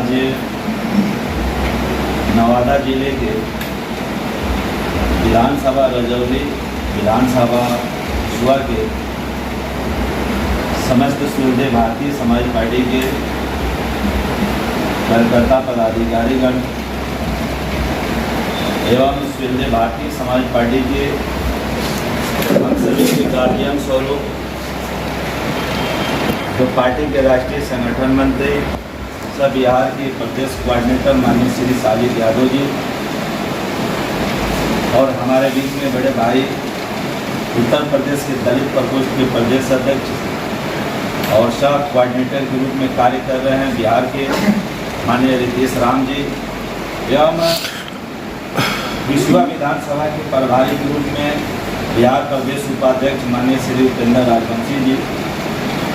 आज नवादा जिले के विधानसभा रजौली विधानसभा सुआ के समस्त सूर्य भारतीय समाज पार्टी के कार्यकर्ता पदाधिकारीगण एवं सूर्य भारतीय समाज पार्टी के सभी के गार्जियन स्वरूप जो पार्टी के राष्ट्रीय संगठन मंत्री सब बिहार के प्रदेश कोऑर्डिनेटर माननीय श्री साजिद यादव जी और हमारे बीच में बड़े भाई उत्तर प्रदेश के दलित प्रकोष्ठ के प्रदेश अध्यक्ष और सब कोऑर्डिनेटर के रूप में कार्य कर रहे हैं बिहार के माननीय रितेश राम जी एवं विश्वा विधानसभा के प्रभारी के रूप में बिहार प्रदेश उपाध्यक्ष माननीय श्री उपेंद्र राजवंशी जी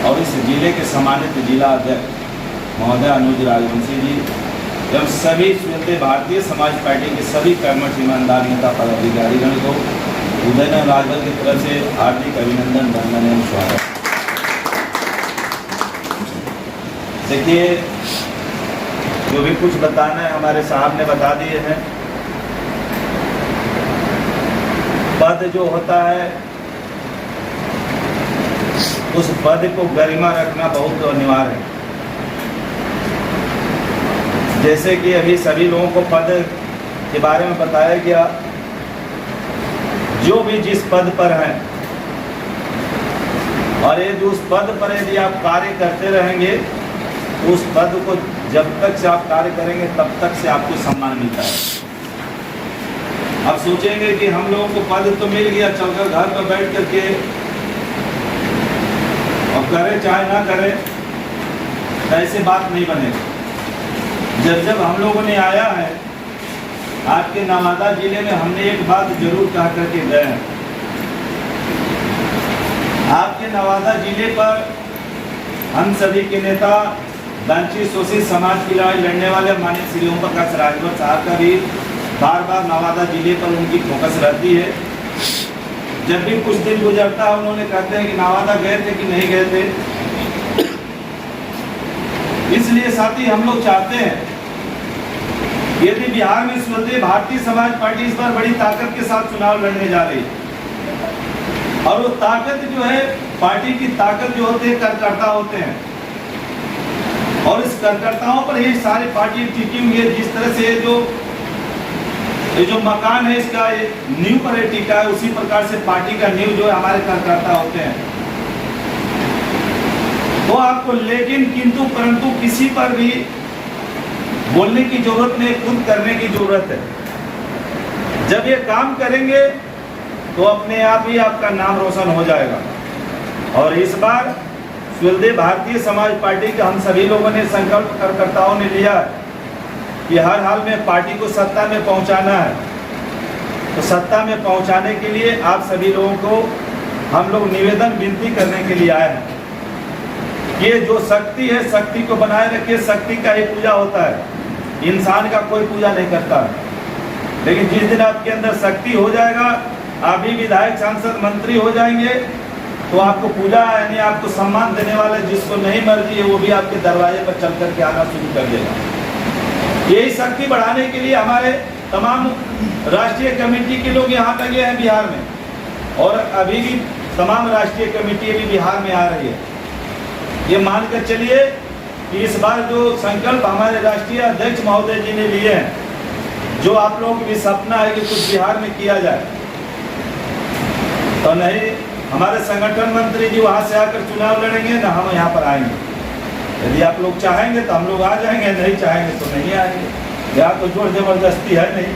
और इस जिले के सम्मानित जिला अध्यक्ष महोदय अनुज राजवंशी जी एवं सभी सूर्य भारतीय समाज पार्टी के सभी कर्मठ ईमानदार नेता पदाधिकारीगण को उदयन राजभर की तरफ से हार्दिक अभिनंदन वंदन एवं स्वागत। देखिए, जो भी कुछ बताना है हमारे साहब ने बता दिए हैं। पद जो होता है उस पद को गरिमा रखना बहुत अनिवार्य है। जैसे कि अभी सभी लोगों को पद के बारे में बताया गया, जो भी जिस पद पर हैं और यदि उस पद पर यदि आप कार्य करते रहेंगे उस पद को जब तक से आप कार्य करेंगे तब तक से आपको सम्मान मिलता है। अब सोचेंगे कि हम लोगों को पद तो मिल गया, चलकर घर पर बैठ करके और करें चाहे ना करें, तो ऐसे बात नहीं बनेगी। जब हम लोगों ने आया है आपके नवादा जिले में, हमने एक बात जरूर कह करके गए हैं। आपके नवादा जिले पर हम सभी के नेता वंचित शोषित समाज की लड़ाई लड़ने वाले माननीय श्री ओम प्रकाश राजभर साहब का भी बार बार नवादा जिले पर उनकी फोकस रहती है। जब भी कुछ दिन गुजरता है उन्होंने कहते हैं कि नवादा गए थे कि नहीं गए थे। इसलिए साथी हम लोग चाहते हैं यदि बिहार में सूर्य भारतीय समाज पार्टी इस बार बड़ी ताकत के साथ चुनाव लड़ने जा रही है और वो ताकत जो है पार्टी की ताकत जो होते हैं कार्यकर्ता होते हैं और इस कार्यकर्ताओं पर ये सारी पार्टी टिकी हुई है। जिस तरह से ये जो मकान है इसका नींव पर टिका है, उसी प्रकार से पार्टी का नींव जो है हमारे कार्यकर्ता होते हैं। तो आपको लेकिन किंतु परंतु किसी पर भी बोलने की जरूरत नहीं, खुद करने की जरूरत है। जब ये काम करेंगे तो अपने आप ही आपका नाम रोशन हो जाएगा। और इस बार सूर्य भारतीय समाज पार्टी का हम सभी लोगों ने संकल्प कार्यकर्ताओं ने लिया कि हर हाल में पार्टी को सत्ता में पहुंचाना है। तो सत्ता में पहुंचाने के लिए आप सभी लोगों को हम लोग निवेदन विनती करने के लिए आए हैं। ये जो शक्ति है, शक्ति को बनाए रखिए। शक्ति का ही पूजा होता है, इंसान का कोई पूजा नहीं करता। लेकिन जिस दिन आपके अंदर शक्ति हो जाएगा, आप भी विधायक सांसद मंत्री हो जाएंगे, तो आपको पूजा यानी आपको सम्मान देने वाले जिसको नहीं मर्जी है वो भी आपके दरवाजे पर चल करके आना शुरू कर देगा। यही शक्ति बढ़ाने के लिए हमारे तमाम राष्ट्रीय कमेटी के लोग यहाँ लगे हैं बिहार में और अभी भी तमाम राष्ट्रीय कमेटी भी बिहार में आ रही है। ये मानकर चलिए कि इस बार जो संकल्प हमारे राष्ट्रीय अध्यक्ष महोदय जी ने लिए हैं, जो आप लोगों की भी सपना है कि कुछ बिहार में किया जाए, तो नहीं हमारे संगठन मंत्री जी वहाँ से आकर चुनाव लड़ेंगे ना हम यहाँ पर आएंगे। यदि आप लोग चाहेंगे तो हम लोग आ जाएंगे, नहीं चाहेंगे तो नहीं आएंगे। यहाँ तो जोर जबरदस्ती है नहीं।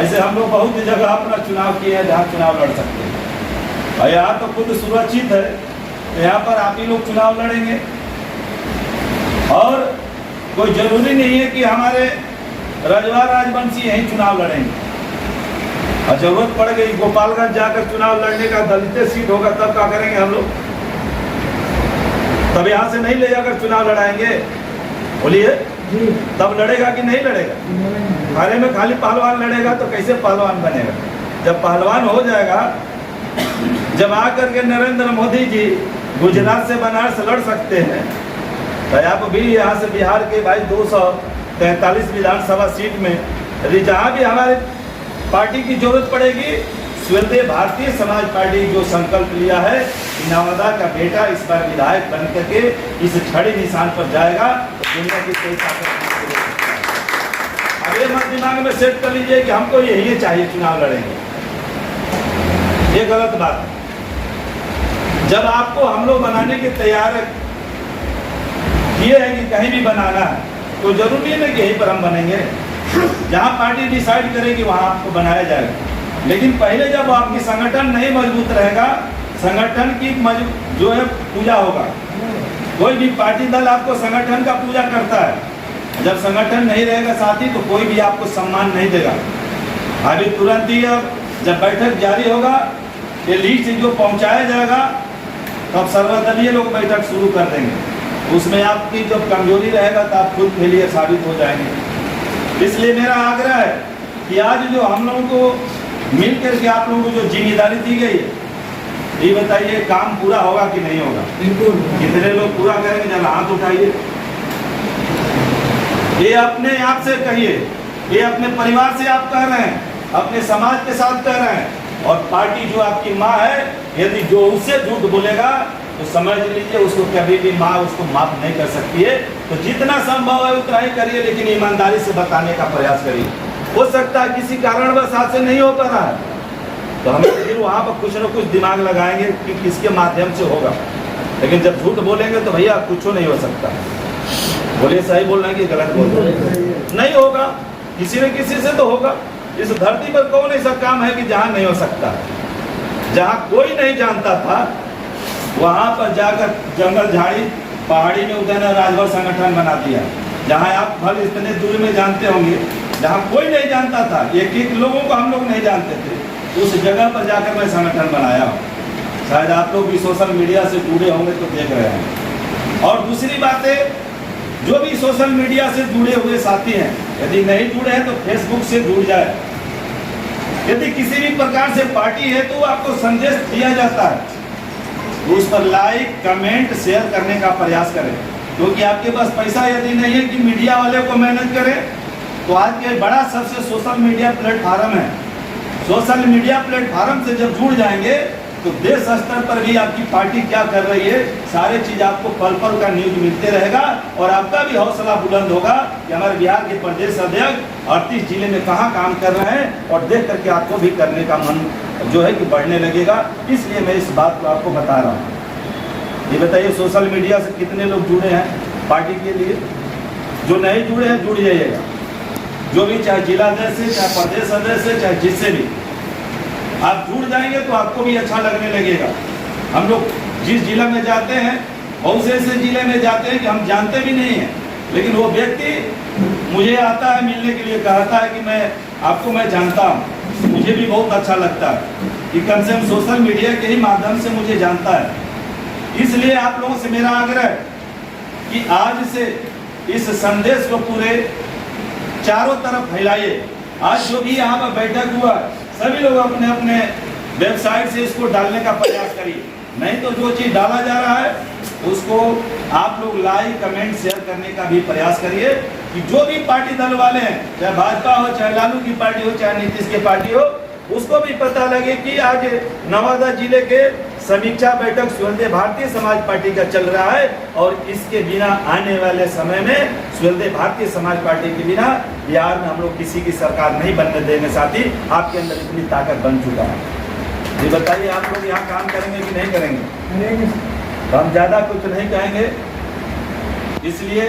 ऐसे हम लोग बहुत जगह अपना चुनाव किए हैं जहाँ चुनाव लड़ सकते हैं और यहाँ तो खुद सुरक्षित है, तो यहाँ पर आप ही लोग चुनाव लड़ेंगे। और कोई जरूरी नहीं है कि हमारे रजवा राजवंशी यहीं चुनाव लड़ेंगे। और जरूरत पड़ गई गोपालगंज जाकर चुनाव लड़ने का, दलित सीट होगा तब क्या करेंगे हम लोग? तब यहाँ से नहीं ले जाकर चुनाव लड़ाएंगे? बोलिए, तब लड़ेगा कि नहीं लड़ेगा? खाने में खाली पहलवान लड़ेगा तो कैसे पहलवान बनेगा? जब पहलवान हो जाएगा, जब आकर के नरेंद्र मोदी जी गुजरात से बनारस लड़ सकते हैं, तो आप भी यहाँ से बिहार के भाई 243 विधानसभा सीट में, यदि जहाँ भी हमारे पार्टी की जरूरत पड़ेगी, स्वतः भारतीय समाज पार्टी जो संकल्प लिया है कि नवादा का बेटा इस बार विधायक बन करके इस छड़ी निशान पर जाएगा, तो दुनिया की कोई ताकत नहीं रोक सकता है। अब ये मत दिमाग में सेट कर लीजिए कि हमको यही चाहिए चुनाव लड़ेंगे, ये गलत बात है। जब आपको हम लोग बनाने के तैयार किए हैं कि कहीं भी बनाना है, तो जरूरी नहीं है कि यहीं पर हम बनेंगे। जहाँ पार्टी डिसाइड करेगी वहाँ आपको बनाया जाएगा। लेकिन पहले जब आपकी संगठन नहीं मजबूत रहेगा, संगठन की जो है पूजा होगा। कोई भी पार्टी दल आपको संगठन का पूजा करता है, जब संगठन नहीं रहेगा साथी तो कोई भी आपको सम्मान नहीं देगा। अभी तुरंत ही अब जब बैठक जारी होगा, ये लिस्ट जो पहुंचाया जाएगा, तब सर्वदलीय लोग बैठक शुरू कर देंगे। उसमें आपकी जब कमजोरी रहेगा तो आप खुद फेलियर साबित हो जाएंगे। इसलिए मेरा आग्रह है कि आज जो हम लोगों को मिल करके आप लोगों को जो जिम्मेदारी दी गई है, ये बताइए काम पूरा होगा कि नहीं होगा? बिल्कुल। कितने लोग पूरा करेंगे? जरा हाथ उठाइए। ये अपने आप से कहिए, ये अपने परिवार से आप कह रहे हैं, अपने समाज के साथ कह रहे हैं। और पार्टी जो आपकी माँ है, यदि जो उससे झूठ बोलेगा तो समझ लीजिए उसको कभी भी माँ उसको माफ नहीं कर सकती है। तो जितना संभव है उतना ही करिए, लेकिन ईमानदारी से बताने का प्रयास करिए। हो सकता है किसी कारणवश हाथ से नहीं हो पा रहा है, तो हम फिर वहाँ पर कुछ न कुछ दिमाग लगाएंगे कि किसके माध्यम से होगा। लेकिन जब झूठ बोलेंगे तो भैया कुछ नहीं हो सकता। बोलिए सही बोल रहे हैं कि गलत बोल रहे हैं? नहीं होगा, किसी न किसी से तो होगा। इस धरती पर कौन ऐसा काम है कि जहाँ नहीं हो सकता? जहाँ कोई नहीं जानता था, वहाँ पर जाकर जंगल झाड़ी पहाड़ी में उतरना राजभर संगठन बना दिया। जहाँ आप फल इतने दूर में जानते होंगे, जहाँ कोई नहीं जानता था, एक एक लोगों को हम लोग नहीं जानते थे, उस जगह पर जाकर मैं संगठन बनाया। शायद आप लोग भी सोशल मीडिया से जुड़े होंगे तो देख रहे हैं। और दूसरी बात है, जो भी सोशल मीडिया से जुड़े हुए साथी हैं, यदि नहीं जुड़े हैं तो फेसबुक से जुड़ जाए। यदि किसी भी प्रकार से पार्टी है तो आपको संदेश दिया जाता है, तो उस पर लाइक कमेंट शेयर करने का प्रयास करें। क्योंकि आपके पास पैसा यदि नहीं है कि मीडिया वाले को मैनेज करें, तो आज के बड़ा सबसे सोशल मीडिया प्लेटफार्म है। सोशल मीडिया प्लेटफार्म से जब जुड़ जाएंगे तो देश स्तर पर भी आपकी पार्टी क्या कर रही है, सारी चीज आपको पल पल का न्यूज मिलते रहेगा। और आपका भी हौसला बुलंद होगा कि हमारे बिहार के प्रदेश अध्यक्ष 38 जिले में कहाँ काम कर रहे हैं, और देख करके आपको भी करने का मन जो है कि बढ़ने लगेगा। इसलिए मैं इस बात को आपको बता रहा हूँ। ये बताइए सोशल मीडिया से कितने लोग जुड़े हैं पार्टी के लिए? जो नहीं जुड़े हैं जुड़ जाइएगा। जो भी, चाहे जिला अध्यक्ष है, चाहे प्रदेश अध्यक्ष है, चाहे जिससे भी आप जुड़ जाएंगे तो आपको भी अच्छा लगने लगेगा। हम लोग जिस जिला में जाते हैं, बहुत से ऐसे जिले में जाते हैं कि हम जानते भी नहीं हैं, लेकिन वो व्यक्ति मुझे आता है मिलने के लिए, कहता है कि मैं जानता हूँ। मुझे भी बहुत अच्छा लगता है कि कम से कम सोशल मीडिया के ही माध्यम से मुझे जानता है। इसलिए आप लोगों से मेरा आग्रह है कि आज से इस संदेश को पूरे चारों तरफ फैलाइए। आज जो भी यहाँ पर बैठक हुआ, सभी लोग अपने अपने वेबसाइट से इसको डालने का प्रयास करिए। नहीं तो जो चीज़ डाला जा रहा है उसको आप लोग लाइक कमेंट शेयर करने का भी प्रयास करिए, कि जो भी पार्टी दल वाले हैं, चाहे भाजपा हो, चाहे लालू की पार्टी हो, चाहे नीतीश की पार्टी हो, उसको भी पता लगे कि आज नवादा जिले के समीक्षा बैठक स्वतंत्र भारतीय समाज पार्टी का चल रहा है। और इसके बिना आने वाले समय में स्वतंत्र भारतीय समाज पार्टी के बिना बिहार में हम लोग किसी की सरकार नहीं बनने देंगे। साथी, आपके अंदर इतनी ताकत बन चुका है। ये बताइए आप लोग यहाँ काम करेंगे कि नहीं करेंगे? तो हम ज़्यादा कुछ नहीं कहेंगे। इसलिए